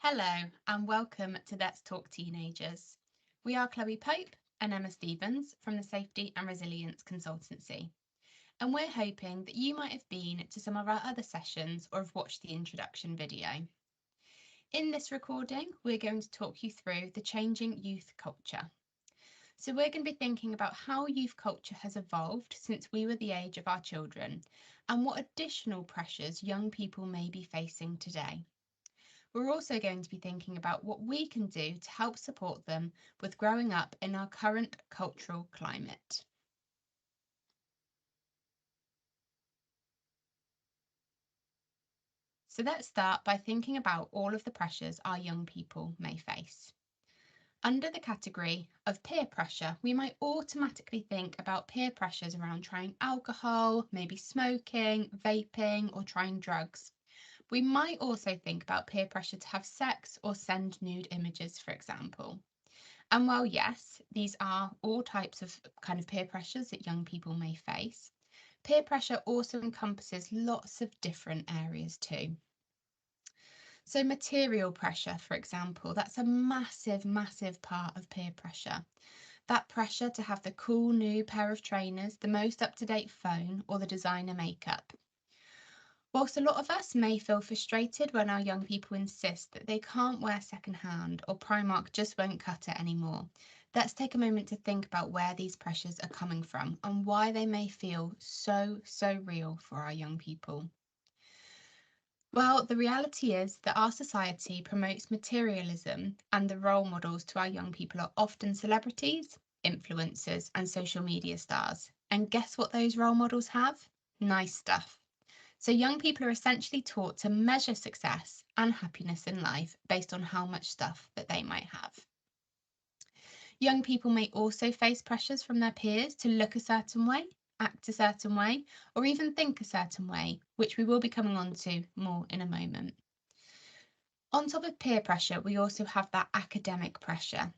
Hello and welcome to Let's Talk Teenagers. We are Chloe Pope and Emma Stevens from the Safety and Resilience Consultancy, and we're hoping that you might have been to some of our other sessions or have watched the introduction video. In this recording, we're going to talk you through the changing youth culture. So we're going to be thinking about how youth culture has evolved since we were the age of our children and what additional pressures young people may be facing today. We're also going to be thinking about what we can do to help support them with growing up in our current cultural climate. So let's start by thinking about all of the pressures our young people may face. Under the category of peer pressure, we might automatically think about peer pressures around trying alcohol, maybe smoking, vaping, or trying drugs. We might also think about peer pressure to have sex or send nude images, for example. And while yes, these are all types of kind of peer pressures that young people may face, peer pressure also encompasses lots of different areas too. So material pressure, for example, that's a massive, massive part of peer pressure. That pressure to have the cool new pair of trainers, the most up-to-date phone, or the designer makeup. Whilst a lot of us may feel frustrated when our young people insist that they can't wear secondhand or Primark just won't cut it anymore, let's take a moment to think about where these pressures are coming from and why they may feel so real for our young people. Well, the reality is that our society promotes materialism, and the role models to our young people are often celebrities, influencers, and social media stars. And guess what those role models have? Nice stuff. So young people are essentially taught to measure success and happiness in life based on how much stuff that they might have. Young people may also face pressures from their peers to look a certain way, act a certain way, or even think a certain way, which we will be coming on to more in a moment. On top of peer pressure, we also have that academic pressure.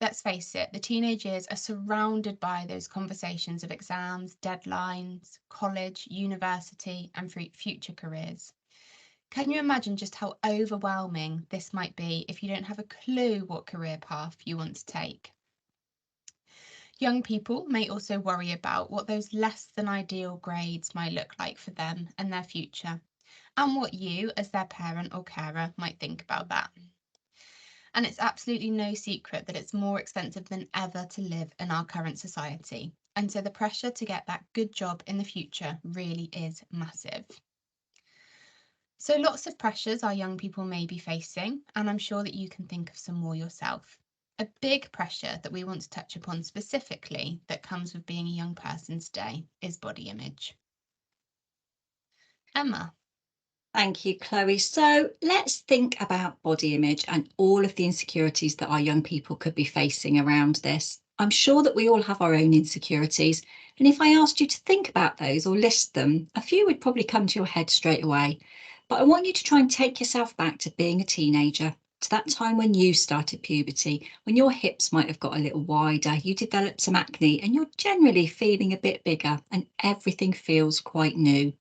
Let's face it, the teenage years are surrounded by those conversations of exams, deadlines, college, university, and future careers. Can you imagine just how overwhelming this might be if you don't have a clue what career path you want to take? Young people may also worry about what those less than ideal grades might look like for them and their future, and what you, as their parent or carer, might think about that. And it's absolutely no secret that it's more expensive than ever to live in our current society. And so the pressure to get that good job in the future really is massive. So lots of pressures our young people may be facing, and I'm sure that you can think of some more yourself. A big pressure that we want to touch upon specifically that comes with being a young person today is body image. Emma. Thank you, Chloe. So let's think about body image and all of the insecurities that our young people could be facing around this. I'm sure that we all have our own insecurities. And if I asked you to think about those or list them, a few would probably come to your head straight away. But I want you to try and take yourself back to being a teenager, to that time when you started puberty, when your hips might have got a little wider, you developed some acne, and you're generally feeling a bit bigger and everything feels quite new.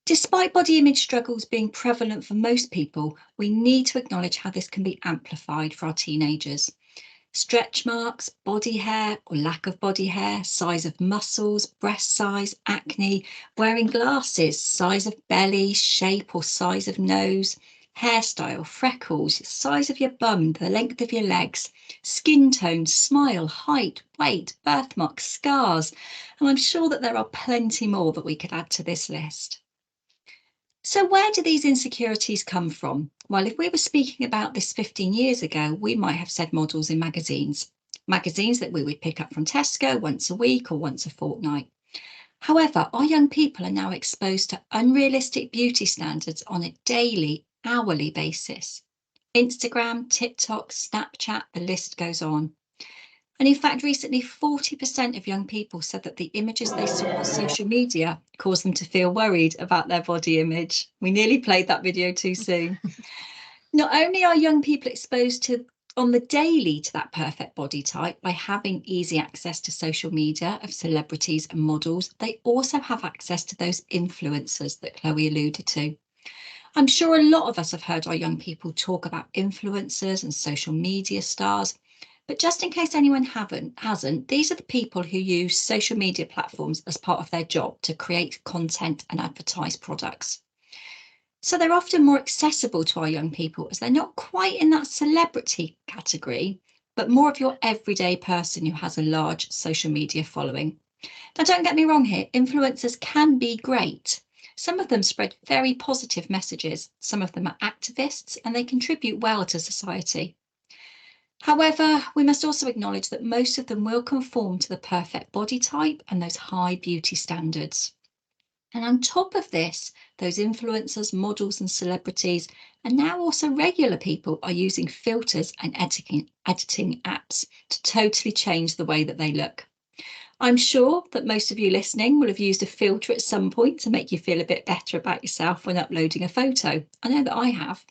Despite body image struggles being prevalent for most people, we need to acknowledge how this can be amplified for our teenagers. Stretch marks, body hair or lack of body hair, size of muscles, breast size, acne, wearing glasses, size of belly, shape or size of nose, hairstyle, freckles, size of your bum, the length of your legs, skin tone, smile, height, weight, birthmarks, scars, and I'm sure that there are plenty more that we could add to this list. So where do these insecurities come from? Well, if we were speaking about this 15 years ago, we might have said models in magazines that we would pick up from Tesco once a week or once a fortnight. However, our young people are now exposed to unrealistic beauty standards on a daily, hourly basis. Instagram, TikTok, Snapchat, the list goes on. And in fact, recently, 40% of young people said that the images they saw on social media caused them to feel worried about their body image. We nearly played that video too soon. Not only are young people exposed to on the daily to that perfect body type by having easy access to social media of celebrities and models, they also have access to those influencers that Chloe alluded to. I'm sure a lot of us have heard our young people talk about influencers and social media stars, but just in case anyone hasn't, these are the people who use social media platforms as part of their job to create content and advertise products. So they're often more accessible to our young people as they're not quite in that celebrity category, but more of your everyday person who has a large social media following. Now, don't get me wrong here, influencers can be great. Some of them spread very positive messages. Some of them are activists and they contribute well to society. However, we must also acknowledge that most of them will conform to the perfect body type and those high beauty standards. And on top of this, those influencers, models, and celebrities, and now also regular people are using filters and editing apps to totally change the way that they look. I'm sure that most of you listening will have used a filter at some point to make you feel a bit better about yourself when uploading a photo. I know that I have.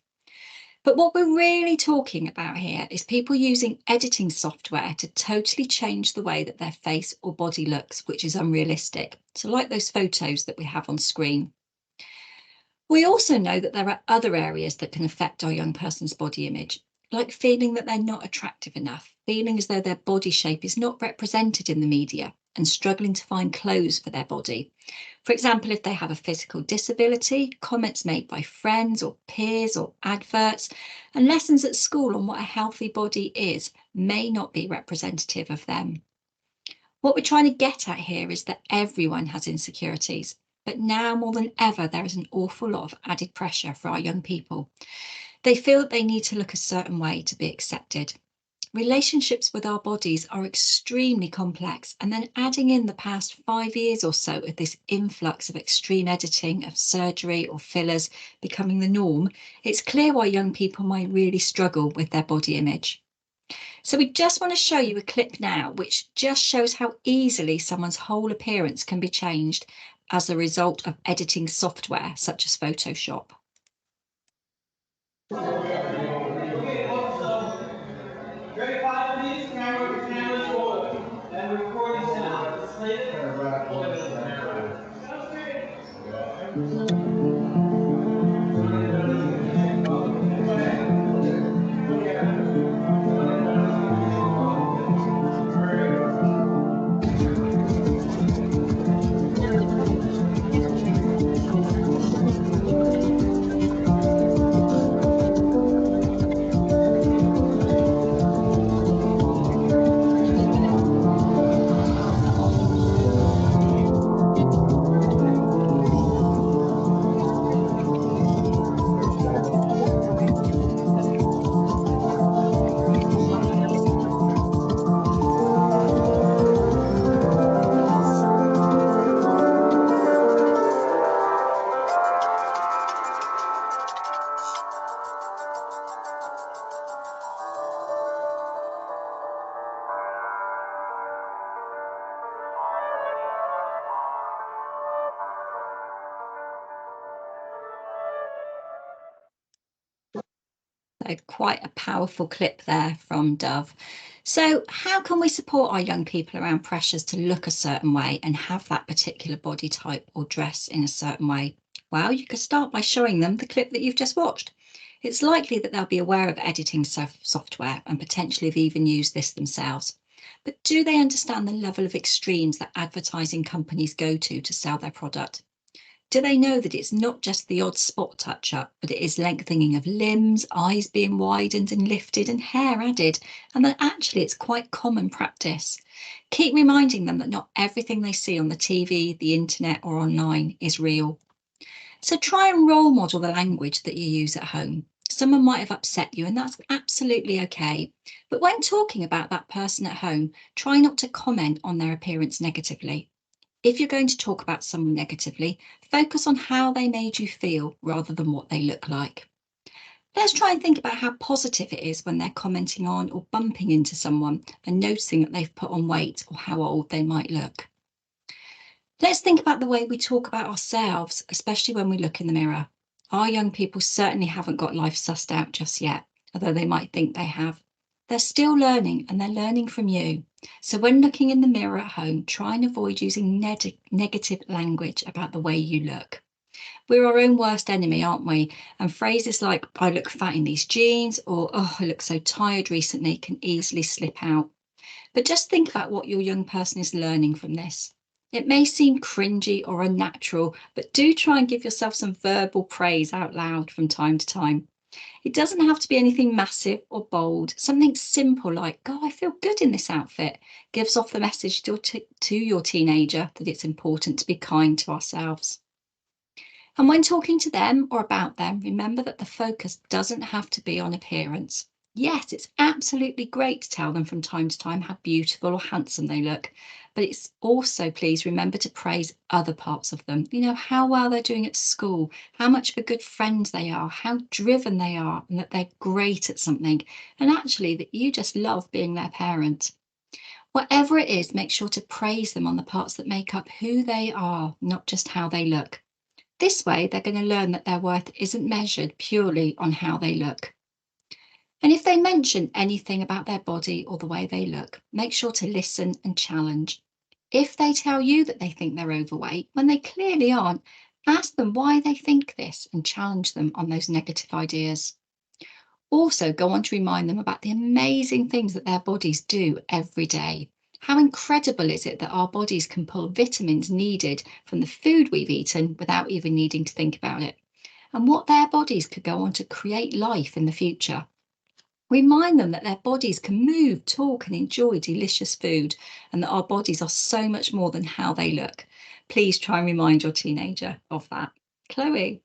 But what we're really talking about here is people using editing software to totally change the way that their face or body looks, which is unrealistic. So like those photos that we have on screen. We also know that there are other areas that can affect our young person's body image, like feeling that they're not attractive enough, feeling as though their body shape is not represented in the media, and struggling to find clothes for their body. For example, if they have a physical disability, comments made by friends or peers or adverts, and lessons at school on what a healthy body is may not be representative of them. What we're trying to get at here is that everyone has insecurities, but now more than ever, there is an awful lot of added pressure for our young people. They feel that they need to look a certain way to be accepted. Relationships with our bodies are extremely complex, and then adding in the past 5 years or so of this influx of extreme editing, of surgery or fillers becoming the norm, it's clear why young people might really struggle with their body image. So we just want to show you a clip now, which just shows how easily someone's whole appearance can be changed as a result of editing software such as Photoshop. Okay, also, ready, 5 of these, cameras rolling. And we're recording sound. It's slated. So quite a powerful clip there from Dove. So how can we support our young people around pressures to look a certain way and have that particular body type or dress in a certain way? Well, you could start by showing them the clip that you've just watched. It's likely that they'll be aware of editing software and potentially have even used this themselves. But do they understand the level of extremes that advertising companies go to sell their product? Do they know that it's not just the odd spot touch-up, but it is lengthening of limbs, eyes being widened and lifted, and hair added, and that actually it's quite common practice? Keep reminding them that not everything they see on the TV, the internet, or online is real. So try and role model the language that you use at home. Someone might have upset you, and that's absolutely okay. But when talking about that person at home, try not to comment on their appearance negatively. If you're going to talk about someone negatively, focus on how they made you feel rather than what they look like. Let's try and think about how positive it is when they're commenting on or bumping into someone and noticing that they've put on weight or how old they might look. Let's think about the way we talk about ourselves, especially when we look in the mirror. Our young people certainly haven't got life sussed out just yet, although they might think they have. They're still learning, and they're learning from you. So when looking in the mirror at home, try and avoid using negative language about the way you look. We're our own worst enemy, aren't we? And phrases like, I look fat in these jeans, or, oh, I look so tired recently, can easily slip out. But just think about what your young person is learning from this. It may seem cringy or unnatural, but do try and give yourself some verbal praise out loud from time to time. It doesn't have to be anything massive or bold. Something simple like, oh, I feel good in this outfit, gives off the message to your teenager that it's important to be kind to ourselves. And when talking to them or about them, remember that the focus doesn't have to be on appearance. Yes, it's absolutely great to tell them from time to time how beautiful or handsome they look, but it's also, please remember to praise other parts of them. You know, how well they're doing at school, how much of a good friend they are, how driven they are, and that they're great at something, and actually that you just love being their parent. Whatever it is, make sure to praise them on the parts that make up who they are, not just how they look. This way, they're going to learn that their worth isn't measured purely on how they look. And if they mention anything about their body or the way they look, make sure to listen and challenge. If they tell you that they think they're overweight when they clearly aren't, ask them why they think this and challenge them on those negative ideas. Also, go on to remind them about the amazing things that their bodies do every day. How incredible is it that our bodies can pull vitamins needed from the food we've eaten without even needing to think about it? And what their bodies could go on to create life in the future. Remind them that their bodies can move, talk, and enjoy delicious food, and that our bodies are so much more than how they look. Please try and remind your teenager of that. Chloe.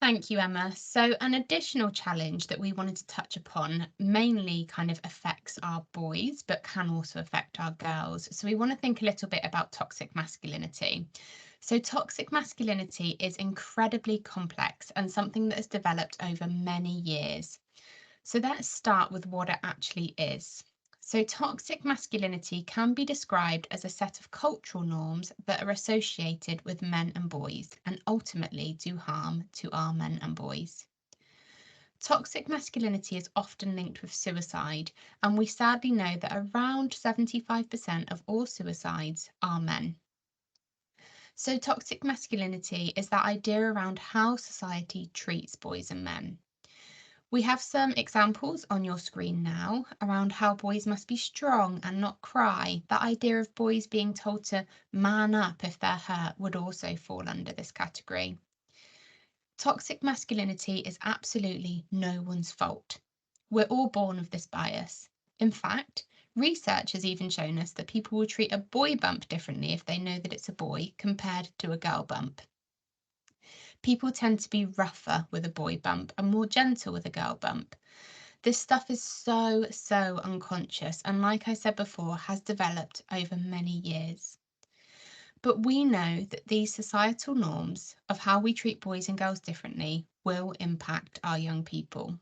Thank you, Emma. So an additional challenge that we wanted to touch upon mainly kind of affects our boys, but can also affect our girls. So we want to think a little bit about toxic masculinity. So toxic masculinity is incredibly complex and something that has developed over many years. So let's start with what it actually is. So toxic masculinity can be described as a set of cultural norms that are associated with men and boys and ultimately do harm to our men and boys. Toxic masculinity is often linked with suicide, and we sadly know that around 75% of all suicides are men. So toxic masculinity is that idea around how society treats boys and men. We have some examples on your screen now around how boys must be strong and not cry. That idea of boys being told to man up if they're hurt would also fall under this category. Toxic masculinity is absolutely no one's fault. We're all born with this bias. In fact, research has even shown us that people will treat a boy bump differently if they know that it's a boy compared to a girl bump. People tend to be rougher with a boy bump and more gentle with a girl bump. This stuff is so unconscious and, like I said before, has developed over many years. But we know that these societal norms of how we treat boys and girls differently will impact our young people.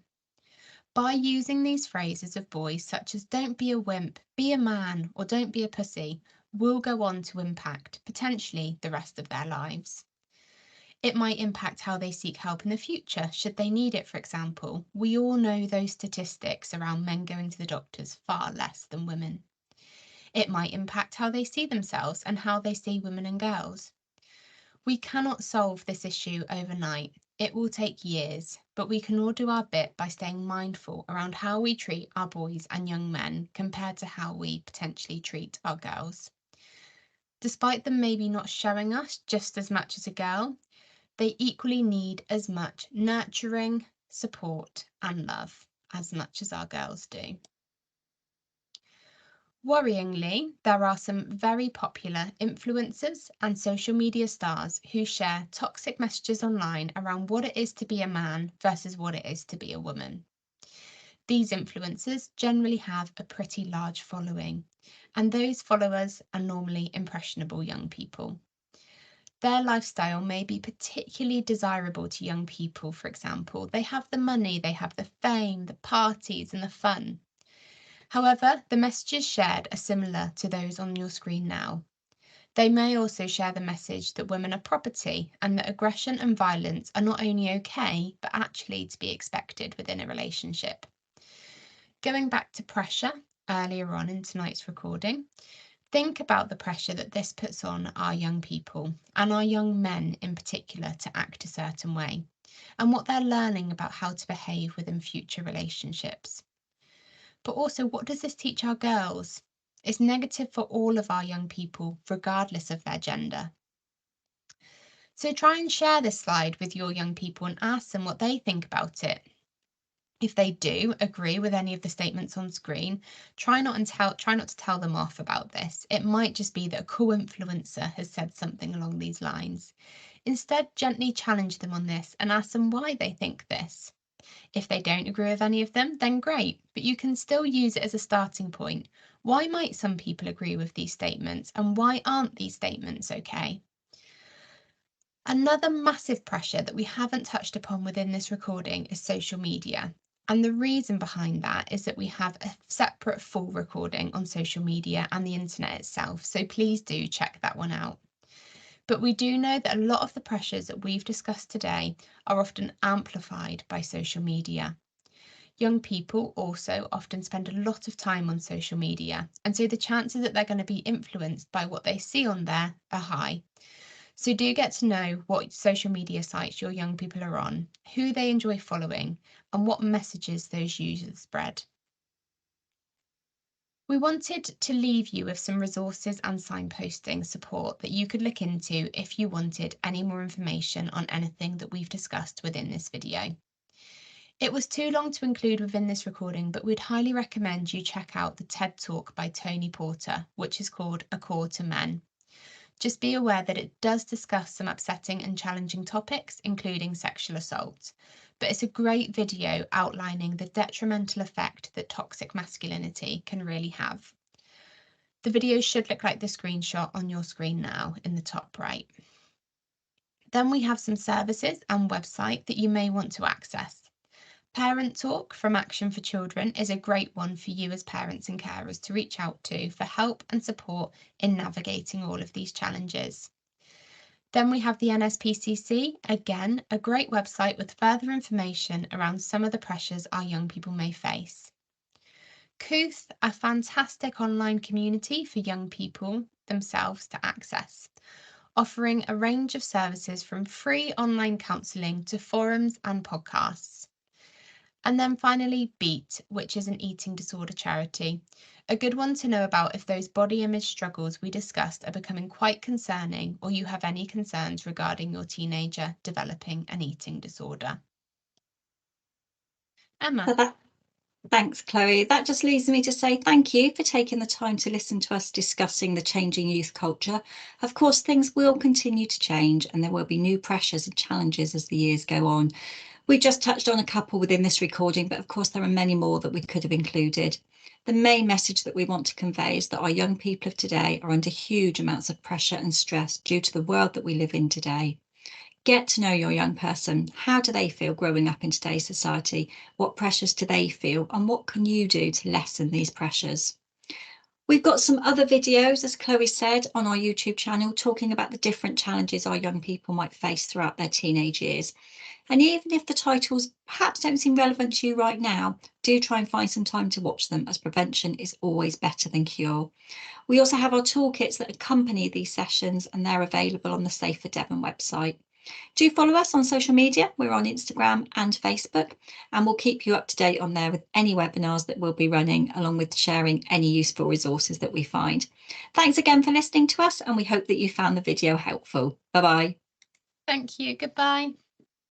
By using these phrases of boys such as don't be a wimp, be a man, or don't be a pussy, will go on to impact potentially the rest of their lives. It might impact how they seek help in the future, should they need it, for example. We all know those statistics around men going to the doctors far less than women. It might impact how they see themselves and how they see women and girls. We cannot solve this issue overnight. It will take years, but we can all do our bit by staying mindful around how we treat our boys and young men compared to how we potentially treat our girls. Despite them maybe not showing us just as much as a girl, they equally need as much nurturing, support, and love as much as our girls do. Worryingly, there are some very popular influencers and social media stars who share toxic messages online around what it is to be a man versus what it is to be a woman. These influencers generally have a pretty large following, and those followers are normally impressionable young people. Their lifestyle may be particularly desirable to young people, for example. They have the money, they have the fame, the parties, and the fun. However, the messages shared are similar to those on your screen now. They may also share the message that women are property and that aggression and violence are not only okay, but actually to be expected within a relationship. Going back to pressure earlier on in tonight's recording, think about the pressure that this puts on our young people and our young men in particular to act a certain way, and what they're learning about how to behave within future relationships. But also, what does this teach our girls? It's negative for all of our young people, regardless of their gender. So try and share this slide with your young people and ask them what they think about it. If they do agree with any of the statements on screen, try not to tell them off about this. It might just be that a co-influencer has said something along these lines. Instead, gently challenge them on this and ask them why they think this. If they don't agree with any of them, then great, but you can still use it as a starting point. Why might some people agree with these statements, and why aren't these statements okay? Another massive pressure that we haven't touched upon within this recording is social media. And the reason behind that is that we have a separate full recording on social media and the internet itself, so please do check that one out. But we do know that a lot of the pressures that we've discussed today are often amplified by social media. Young people also often spend a lot of time on social media, and so the chances that they're going to be influenced by what they see on there are high. So do get to know what social media sites your young people are on, who they enjoy following, and what messages those users spread. We wanted to leave you with some resources and signposting support that you could look into if you wanted any more information on anything that we've discussed within this video. It was too long to include within this recording, but we'd highly recommend you check out the TED Talk by Tony Porter, which is called A Call to Men. Just be aware that it does discuss some upsetting and challenging topics, including sexual assault, but it's a great video outlining the detrimental effect that toxic masculinity can really have. The video should look like the screenshot on your screen now in the top right. Then we have some services and website that you may want to access. Parent Talk from Action for Children is a great one for you as parents and carers to reach out to for help and support in navigating all of these challenges. Then we have the NSPCC, again, a great website with further information around some of the pressures our young people may face. Kooth, a fantastic online community for young people themselves to access, offering a range of services from free online counselling to forums and podcasts. And then finally, Beat, which is an eating disorder charity. A good one to know about if those body image struggles we discussed are becoming quite concerning, or you have any concerns regarding your teenager developing an eating disorder. Emma. Thanks, Chloe. That just leaves me to say thank you for taking the time to listen to us discussing the changing youth culture. Of course, things will continue to change and there will be new pressures and challenges as the years go on. We just touched on a couple within this recording, but of course there are many more that we could have included. The main message that we want to convey is that our young people of today are under huge amounts of pressure and stress due to the world that we live in today. Get to know your young person. How do they feel growing up in today's society? What pressures do they feel? And what can you do to lessen these pressures? We've got some other videos, as Chloe said, on our YouTube channel talking about the different challenges our young people might face throughout their teenage years. And even if the titles perhaps don't seem relevant to you right now, do try and find some time to watch them, as prevention is always better than cure. We also have our toolkits that accompany these sessions and they're available on the Safer Devon website. Do follow us on social media. We're on Instagram and Facebook, and we'll keep you up to date on there with any webinars that we'll be running, along with sharing any useful resources that we find. Thanks again for listening to us, and we hope that you found the video helpful. Bye-bye. Thank you. Goodbye.